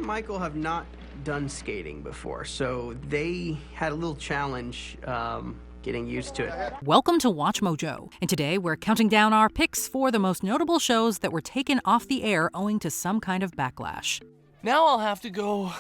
and Michael have not done skating before, so they had a little challenge getting used to it. Welcome to WatchMojo, and today we're counting down our picks for the most notable shows that were taken off the air owing to some kind of backlash. Now I'll have to go...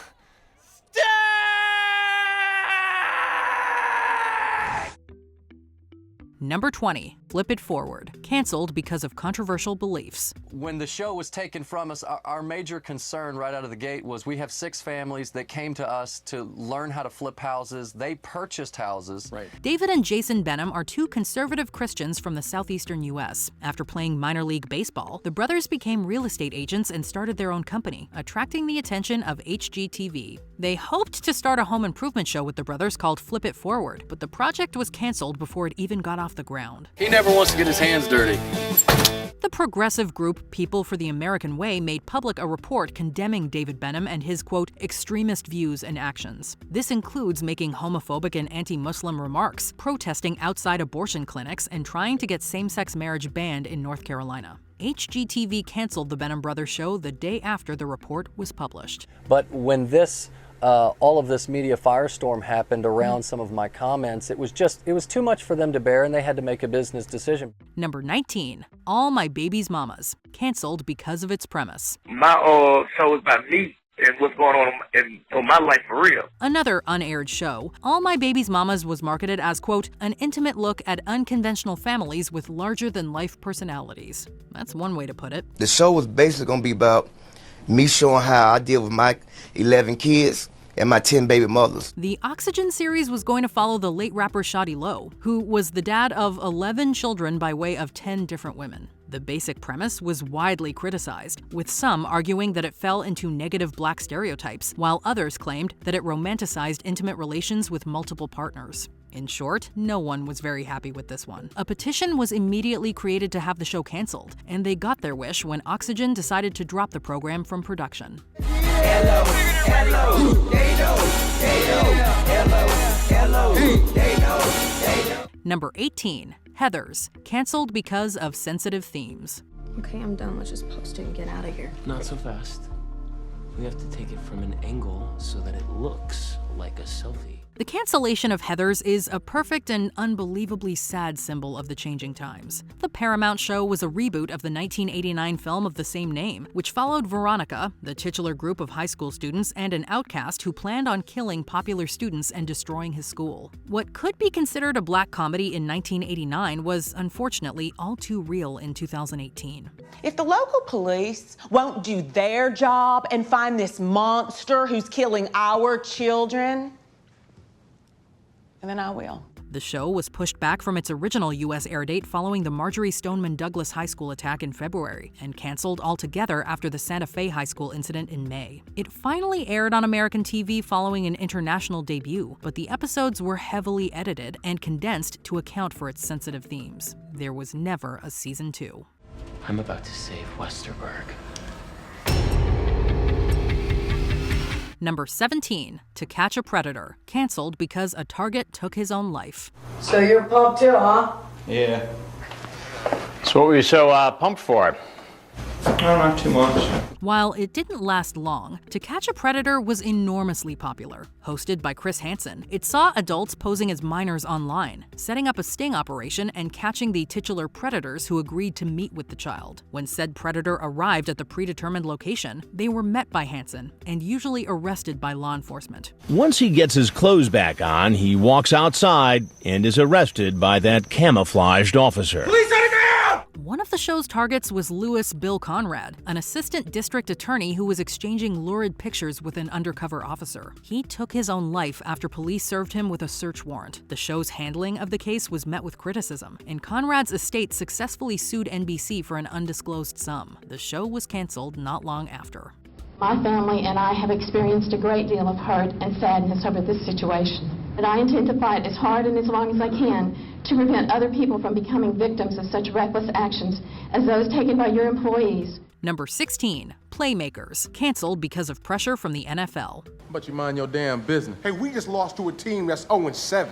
Number 20, Flip It Forward, canceled because of controversial beliefs. When the show was taken from us, our major concern right out of the gate was we have 6 families that came to us to learn how to flip houses. They purchased houses. Right. David and Jason Benham are 2 conservative Christians from the southeastern U.S. After playing minor league baseball, the brothers became real estate agents and started their own company, attracting the attention of HGTV. They hoped to start a home improvement show with the brothers called Flip It Forward, but the project was canceled before it even got off the ground. He never wants to get his hands dirty. The progressive group People for the American Way made public a report condemning David Benham and his, quote, extremist views and actions. This includes making homophobic and anti-Muslim remarks, protesting outside abortion clinics, and trying to get same-sex marriage banned in North Carolina. HGTV canceled the Benham Brothers show the day after the report was published. But when all of this media firestorm happened around some of my comments, it was too much for them to bear, and they had to make a business decision. Number 19, All My Baby's Mamas, canceled because of its premise. My show is about me and what's going on in my life for real. Another unaired show, All My Baby's Mamas was marketed as, quote, an intimate look at unconventional families with larger-than-life personalities. That's one way to put it. The show was basically going to be about me showing how I deal with my 11 kids and my 10 baby mothers. The Oxygen series was going to follow the late rapper CeeLo, who was the dad of 11 children by way of 10 different women. The basic premise was widely criticized, with some arguing that it fell into negative black stereotypes, while others claimed that it romanticized intimate relations with multiple partners. In short, no one was very happy with this one. A petition was immediately created to have the show canceled, and they got their wish when Oxygen decided to drop the program from production. Number 18, Heathers, canceled because of sensitive themes. Okay, I'm done. Let's just post it and get out of here. Not so fast. We have to take it from an angle so that it looks like a selfie. The cancellation of Heathers is a perfect and unbelievably sad symbol of the changing times. The Paramount show was a reboot of the 1989 film of the same name, which followed Veronica, the titular group of high school students, and an outcast who planned on killing popular students and destroying his school. What could be considered a black comedy in 1989 was, unfortunately, all too real in 2018. If the local police won't do their job and find this monster who's killing our children, and then I will. The show was pushed back from its original U.S. air date following the Marjorie Stoneman Douglas High School attack in February, and canceled altogether after the Santa Fe High School incident in May. It finally aired on American TV following an international debut, but the episodes were heavily edited and condensed to account for its sensitive themes. There was never a season 2. I'm about to save Westerberg. Number 17, To Catch a Predator, canceled because a target took his own life. So you're pumped too, huh? Yeah. So what were you so pumped for? No, not too much. While it didn't last long, To Catch a Predator was enormously popular. Hosted by Chris Hansen, it saw adults posing as minors online, setting up a sting operation and catching the titular predators who agreed to meet with the child. When said predator arrived at the predetermined location, they were met by Hansen and usually arrested by law enforcement. Once he gets his clothes back on, he walks outside and is arrested by that camouflaged officer. Police on the ground! One of the show's targets was Louis Bill Conrad, an assistant district attorney who was exchanging lurid pictures with an undercover officer. He took his own life after police served him with a search warrant. The show's handling of the case was met with criticism, and Conrad's estate successfully sued NBC for an undisclosed sum. The show was canceled not long after. My family and I have experienced a great deal of hurt and sadness over this situation, and I intend to fight as hard and as long as I can to prevent other people from becoming victims of such reckless actions as those taken by your employees. Number 16, Playmakers, canceled because of pressure from the NFL. But you mind your damn business. Hey, we just lost to a team that's 0-7.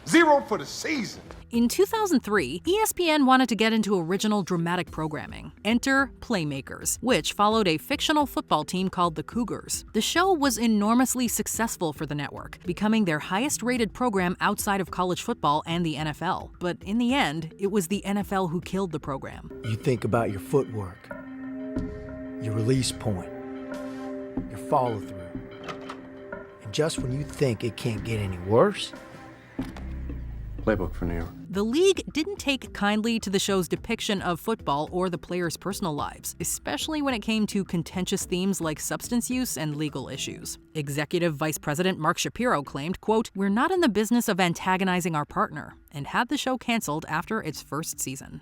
0 for the season. In 2003, ESPN wanted to get into original dramatic programming. Enter Playmakers, which followed a fictional football team called the Cougars. The show was enormously successful for the network, becoming their highest-rated program outside of college football and the NFL. But in the end, it was the NFL who killed the program. You think about your footwork, your release point, your follow-through. And just when you think it can't get any worse, Playbook for New York. The league didn't take kindly to the show's depiction of football or the players' personal lives, especially when it came to contentious themes like substance use and legal issues. Executive Vice President Mark Shapiro claimed, quote, "We're not in the business of antagonizing our partner," and had the show canceled after its first season.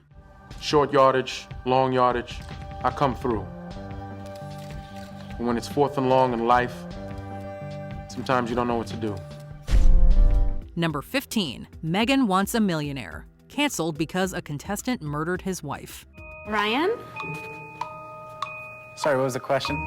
Short yardage, long yardage, I come through. And when it's 4th and long in life, sometimes you don't know what to do. Number 15, Megan Wants a Millionaire. Canceled because a contestant murdered his wife. Ryan? Sorry, what was the question?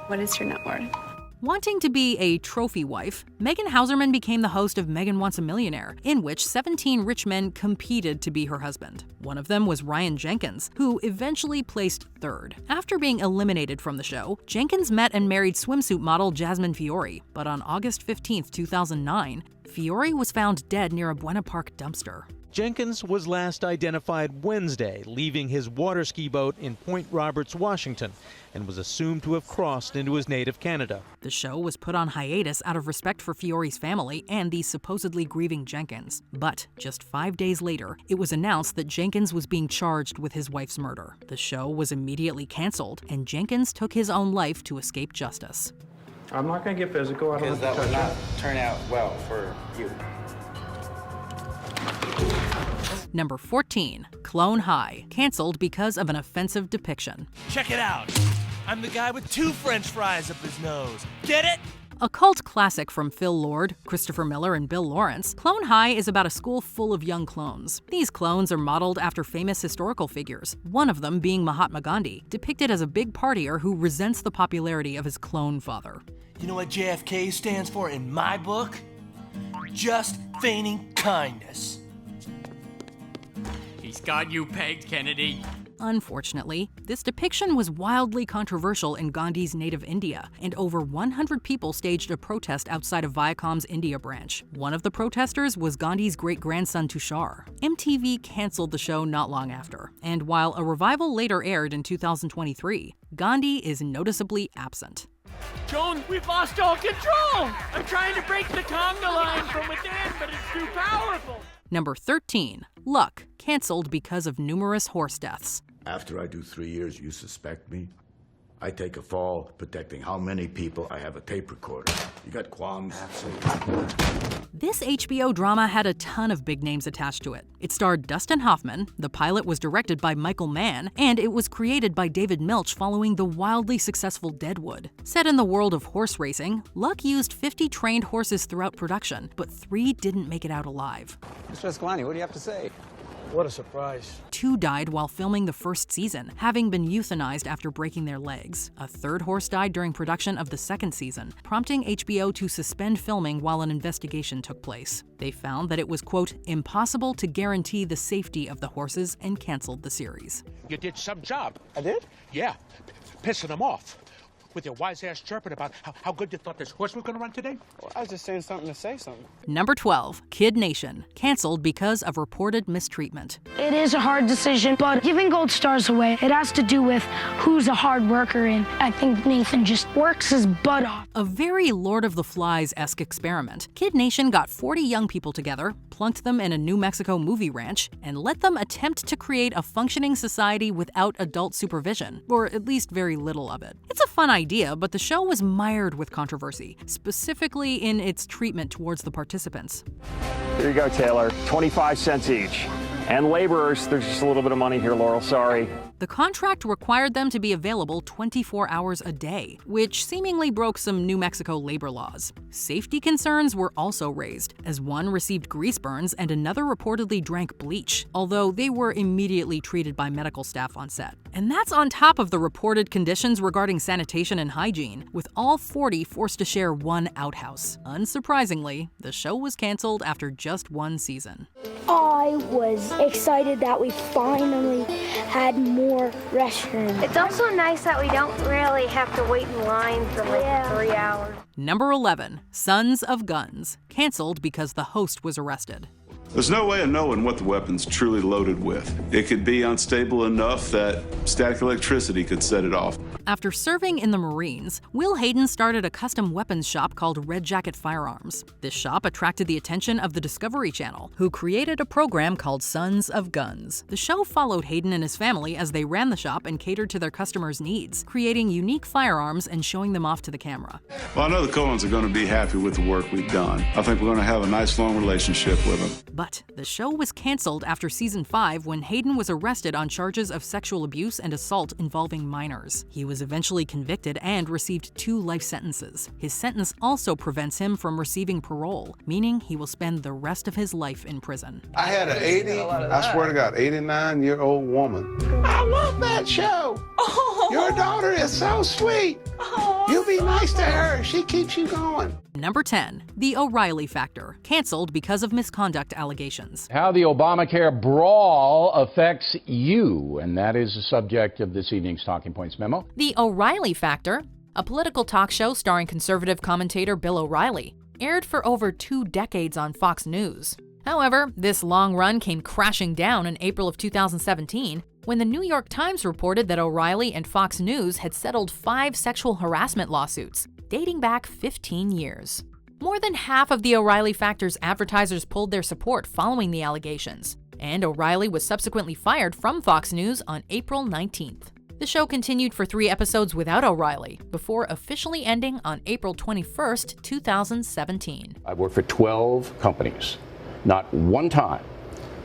What is your net worth? Wanting to be a trophy wife, Megan Hauserman became the host of Megan Wants a Millionaire, in which 17 rich men competed to be her husband. One of them was Ryan Jenkins, who eventually placed third. After being eliminated from the show, Jenkins met and married swimsuit model Jasmine Fiore, but on August 15, 2009, Fiore was found dead near a Buena Park dumpster. Jenkins was last identified Wednesday, leaving his water ski boat in Point Roberts, Washington, and was assumed to have crossed into his native Canada. The show was put on hiatus out of respect for Fiore's family and the supposedly grieving Jenkins. But just 5 days later, it was announced that Jenkins was being charged with his wife's murder. The show was immediately canceled, and Jenkins took his own life to escape justice. I'm not going to get physical. I don't Because that would not turn out well for you. Number 14, Clone High. Canceled because of an offensive depiction. Check it out. I'm the guy with 2 French fries up his nose. Get it? A cult classic from Phil Lord, Christopher Miller, and Bill Lawrence, Clone High is about a school full of young clones. These clones are modeled after famous historical figures, one of them being Mahatma Gandhi, depicted as a big partier who resents the popularity of his clone father. You know what JFK stands for in my book? Just feigning kindness. He's got you pegged, Kennedy. Unfortunately, this depiction was wildly controversial in Gandhi's native India, and over 100 people staged a protest outside of Viacom's India branch. One of the protesters was Gandhi's great-grandson Tushar. MTV canceled the show not long after, and while a revival later aired in 2023, Gandhi is noticeably absent. Joan, we've lost all control! I'm trying to break the conga line from within, but it's too powerful! Number 13, Luck. Canceled because of numerous horse deaths. After I do 3 years, you suspect me? I take a fall protecting how many people I have a tape recorder. You got qualms? Absolutely. This HBO drama had a ton of big names attached to it. It starred Dustin Hoffman, the pilot was directed by Michael Mann, and it was created by David Milch following the wildly successful Deadwood. Set in the world of horse racing, Luck used 50 trained horses throughout production, but 3 didn't make it out alive. Mr. Escalante, what do you have to say? What a surprise. 2 died while filming the first season, having been euthanized after breaking their legs. A 3rd horse died during production of the 2nd season, prompting HBO to suspend filming while an investigation took place. They found that it was, quote, impossible to guarantee the safety of the horses and canceled the series. You did some job. I did? Yeah, pissing them off. With your wise ass chirping about how good you thought this horse was going to run today? Well, I was just saying something to say something. Number 12, Kid Nation. Canceled because of reported mistreatment. It is a hard decision, but giving gold stars away, it has to do with who's a hard worker, and I think Nathan just works his butt off. A very Lord of the Flies-esque experiment. Kid Nation got 40 young people together, plunked them in a New Mexico movie ranch, and let them attempt to create a functioning society without adult supervision, or at least very little of it. It's a fun idea, but the show was mired with controversy, specifically in its treatment towards the participants. Here you go, Taylor. 25 cents each. And laborers, there's just a little bit of money here, Laurel, sorry. The contract required them to be available 24 hours a day, which seemingly broke some New Mexico labor laws. Safety concerns were also raised, as one received grease burns and another reportedly drank bleach, although they were immediately treated by medical staff on set. And that's on top of the reported conditions regarding sanitation and hygiene, with all 40 forced to share one outhouse. Unsurprisingly, the show was canceled after just one season. I was excited that we finally had more restrooms. It's also nice that we don't really have to wait in line for like 3 hours. Number 11, Sons of Guns, canceled because the host was arrested. There's no way of knowing what the weapon's truly loaded with. It could be unstable enough that static electricity could set it off. After serving in the Marines, Will Hayden started a custom weapons shop called Red Jacket Firearms. This shop attracted the attention of the Discovery Channel, who created a program called Sons of Guns. The show followed Hayden and his family as they ran the shop and catered to their customers' needs, creating unique firearms and showing them off to the camera. Well, I know the Coens are going to be happy with the work we've done. I think we're going to have a nice long relationship with them. But the show was canceled after season 5 when Hayden was arrested on charges of sexual abuse and assault involving minors. He was eventually convicted and received 2 life sentences. His sentence also prevents him from receiving parole, meaning he will spend the rest of his life in prison. I had an 89-year-old woman. I love that show. Your daughter is so sweet. You be nice to her. She keeps you going. Number 10, The OReilly Factor, canceled because of misconduct allegations. How the Obamacare brawl affects you, and that is the subject of this evening's Talking Points memo. The OReilly Factor, a political talk show starring conservative commentator Bill O'Reilly, aired for over 2 decades on Fox News. However, this long run came crashing down in April of 2017 when the New York Times reported that O'Reilly and Fox News had settled 5 sexual harassment lawsuits, dating back 15 years. More than half of the O'Reilly Factor's advertisers pulled their support following the allegations, and O'Reilly was subsequently fired from Fox News on April 19th. The show continued for 3 episodes without O'Reilly, before officially ending on April 21st, 2017. I've worked for 12 companies. Not one time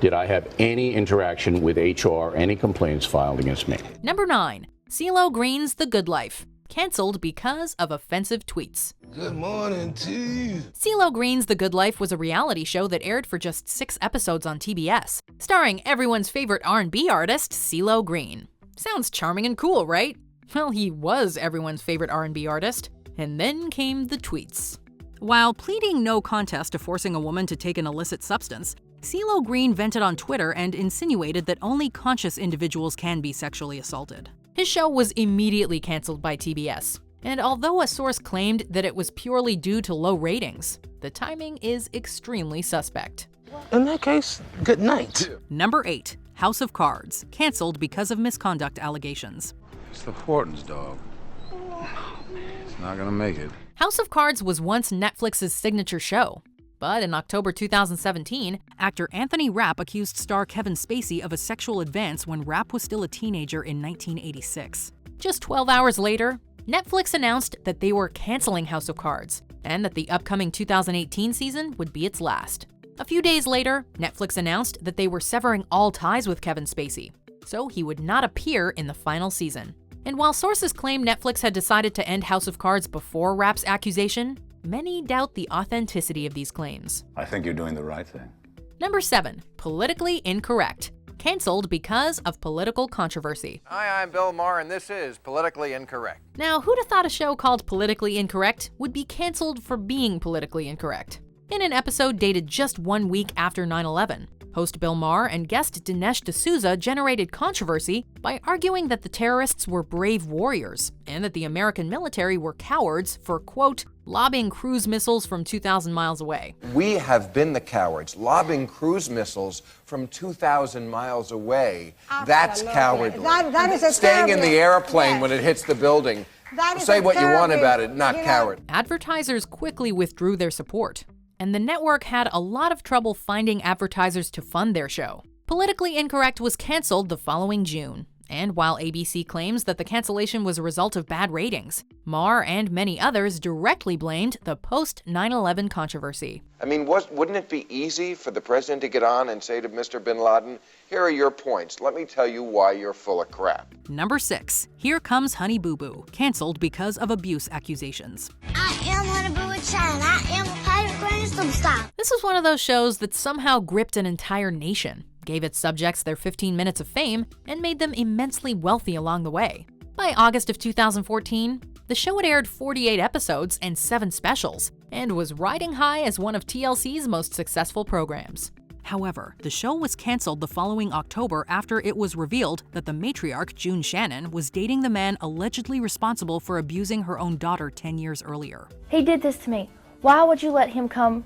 did I have any interaction with HR, any complaints filed against me. Number 9, CeeLo Green's The Good Life, canceled because of offensive tweets. Good morning to you. CeeLo Green's The Good Life was a reality show that aired for just 6 episodes on TBS, starring everyone's favorite R&B artist, CeeLo Green. Sounds charming and cool, right? Well, he was everyone's favorite R&B artist, and then came the tweets. While pleading no contest to forcing a woman to take an illicit substance, CeeLo Green vented on Twitter and insinuated that only conscious individuals can be sexually assaulted. His show was immediately canceled by TBS, and although a source claimed that it was purely due to low ratings, the timing is extremely suspect. In that case, good night. Number 8, House of Cards, canceled because of misconduct allegations. It's the Hortons, dog. It's not gonna make it. House of Cards was once Netflix's signature show, but in October 2017, actor Anthony Rapp accused star Kevin Spacey of a sexual advance when Rapp was still a teenager in 1986. Just 12 hours later, Netflix announced that they were canceling House of Cards, and that the upcoming 2018 season would be its last. A few days later, Netflix announced that they were severing all ties with Kevin Spacey, so he would not appear in the final season. And while sources claim Netflix had decided to end House of Cards before Rapp's accusation, many doubt the authenticity of these claims. I think you're doing the right thing. Number 7, Politically Incorrect, canceled because of political controversy. Hi, I'm Bill Maher, and this is Politically Incorrect. Now, who'd have thought a show called Politically Incorrect would be canceled for being politically incorrect? In an episode dated just 1 week after 9/11, host Bill Maher and guest Dinesh D'Souza generated controversy by arguing that the terrorists were brave warriors and that the American military were cowards for, quote, lobbing cruise missiles from 2,000 miles away. We have been the cowards, lobbing cruise missiles from 2,000 miles away. Absolutely. That's cowardly. That is a Staying in the airplane yes. when it hits the building. That is Say a what you want terribly, about it, not coward. Advertisers quickly withdrew their support, and the network had a lot of trouble finding advertisers to fund their show. Politically Incorrect was canceled the following June, And while ABC claims that the cancellation was a result of bad ratings, Maher and many others directly blamed the post-9/11 controversy. I mean, wouldn't it be easy for the president to get on and say to Mr. bin Laden, here are your points. Let me tell you why you're full of crap. Number 6. Here Comes Honey Boo Boo, canceled because of abuse accusations. I am Honey Boo Boo Child. I am a pirate grand superstar. This was one of those shows that somehow gripped an entire nation, gave its subjects their 15 minutes of fame, and made them immensely wealthy along the way. By August of 2014, the show had aired 48 episodes and 7 specials, and was riding high as one of TLC's most successful programs. However, the show was canceled the following October after it was revealed that the matriarch, June Shannon, was dating the man allegedly responsible for abusing her own daughter 10 years earlier. He did this to me. Why would you let him come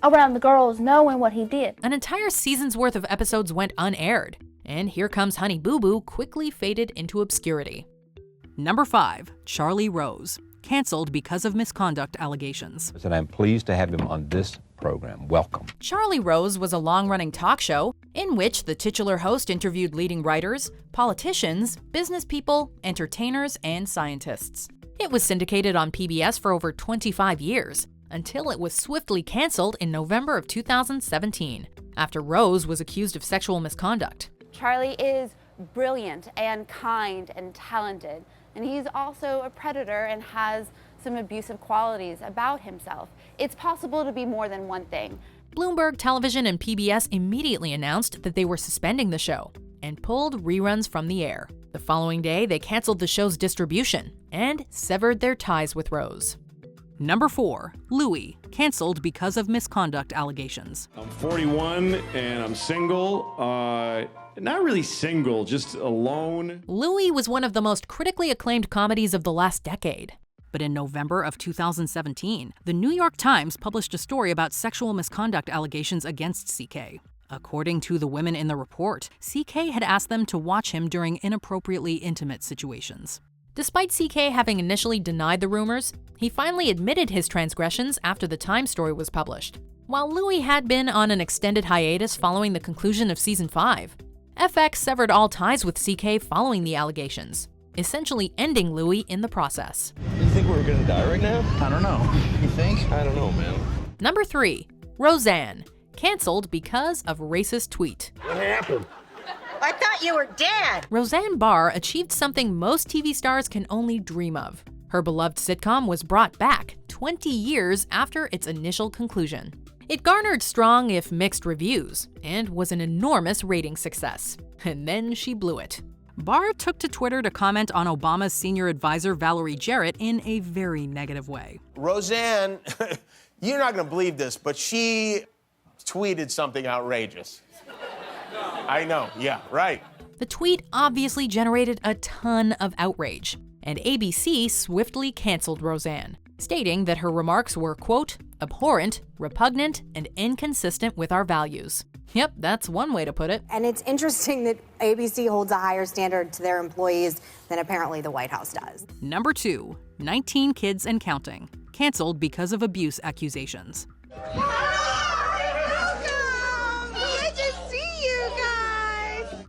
around the girls knowing what he did? An entire season's worth of episodes went unaired, and Here Comes Honey Boo Boo quickly faded into obscurity. Number 5. Charlie Rose, canceled because of misconduct allegations. And I'm pleased to have him on this program. Welcome. Charlie Rose was a long-running talk show in which the titular host interviewed leading writers, politicians, business people, entertainers, and scientists. It was syndicated on PBS for over 25 years, until it was swiftly canceled in November of 2017, after Rose was accused of sexual misconduct. Charlie is brilliant and kind and talented, and he's also a predator and has some abusive qualities about himself. It's possible to be more than one thing. Bloomberg Television and PBS immediately announced that they were suspending the show and pulled reruns from the air. The following day, they canceled the show's distribution and severed their ties with Rose. Number 4. Louie, canceled because of misconduct allegations. I'm 41 and I'm single. Not really single, just alone. Louie was one of the most critically acclaimed comedies of the last decade. But in November of 2017, the New York Times published a story about sexual misconduct allegations against CK. According to the women in the report, CK had asked them to watch him during inappropriately intimate situations. Despite CK having initially denied the rumors, he finally admitted his transgressions after the Times story was published. While Louie had been on an extended hiatus following the conclusion of Season 5, FX severed all ties with CK following the allegations, essentially ending Louie in the process. You think we're gonna die right now? I don't know. You think? I don't know, man. Number 3. Roseanne, canceled because of racist tweet. What happened? I thought you were dead. Roseanne Barr achieved something most TV stars can only dream of. Her beloved sitcom was brought back 20 years after its initial conclusion. It garnered strong, if mixed, reviews, and was an enormous rating success. And then she blew it. Barr took to Twitter to comment on Obama's senior advisor Valerie Jarrett in a very negative way. Roseanne, you're not gonna believe this, but she tweeted something outrageous. I know, yeah, right. The tweet obviously generated a ton of outrage, and ABC swiftly canceled Roseanne, stating that her remarks were, quote, abhorrent, repugnant, and inconsistent with our values. Yep, that's one way to put it. And it's interesting that ABC holds a higher standard to their employees than apparently the White House does. Number 2, 19 Kids and Counting, canceled because of abuse accusations.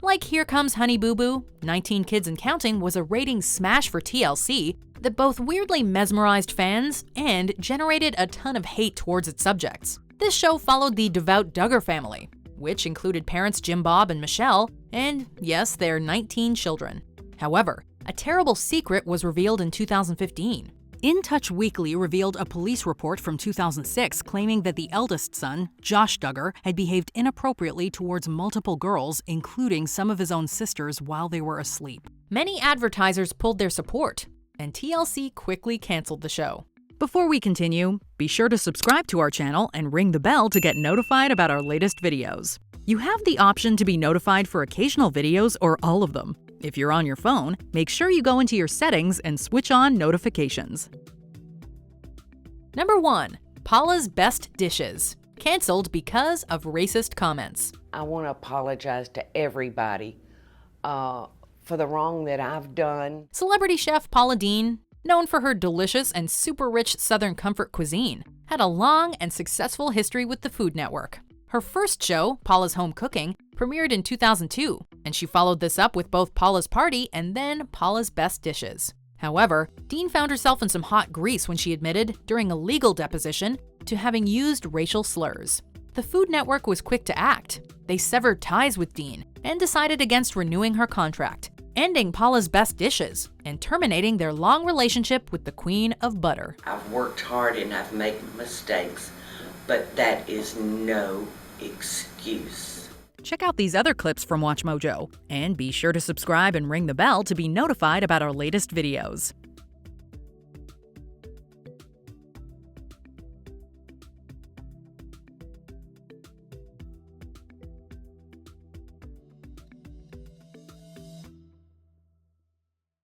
Like Here Comes Honey Boo Boo, 19 Kids and Counting was a ratings smash for TLC that both weirdly mesmerized fans and generated a ton of hate towards its subjects. This show followed the devout Duggar family, which included parents Jim Bob and Michelle, and yes, their 19 children. However, a terrible secret was revealed in 2015. In Touch Weekly revealed a police report from 2006 claiming that the eldest son, Josh Duggar, had behaved inappropriately towards multiple girls, including some of his own sisters, while they were asleep. Many advertisers pulled their support, and TLC quickly canceled the show. Before we continue, be sure to subscribe to our channel and ring the bell to get notified about our latest videos. You have the option to be notified for occasional videos or all of them. If you're on your phone, make sure you go into your settings and switch on notifications. Number 1. Paula's Best Dishes, canceled because of racist comments. I want to apologize to everybody for the wrong that I've done. Celebrity chef Paula Deen, known for her delicious and super rich Southern comfort cuisine, had a long and successful history with the Food Network. Her first show, Paula's Home Cooking, premiered in 2002 and she followed this up with both Paula's party and then Paula's best dishes. However, Dean found herself in some hot grease when she admitted, during a legal deposition, to having used racial slurs. The Food Network was quick to act. They severed ties with Dean and decided against renewing her contract, ending Paula's best dishes and terminating their long relationship with the Queen of Butter. I've worked hard and I've made mistakes, but that is no excuse. Check out these other clips from WatchMojo, and be sure to subscribe and ring the bell to be notified about our latest videos.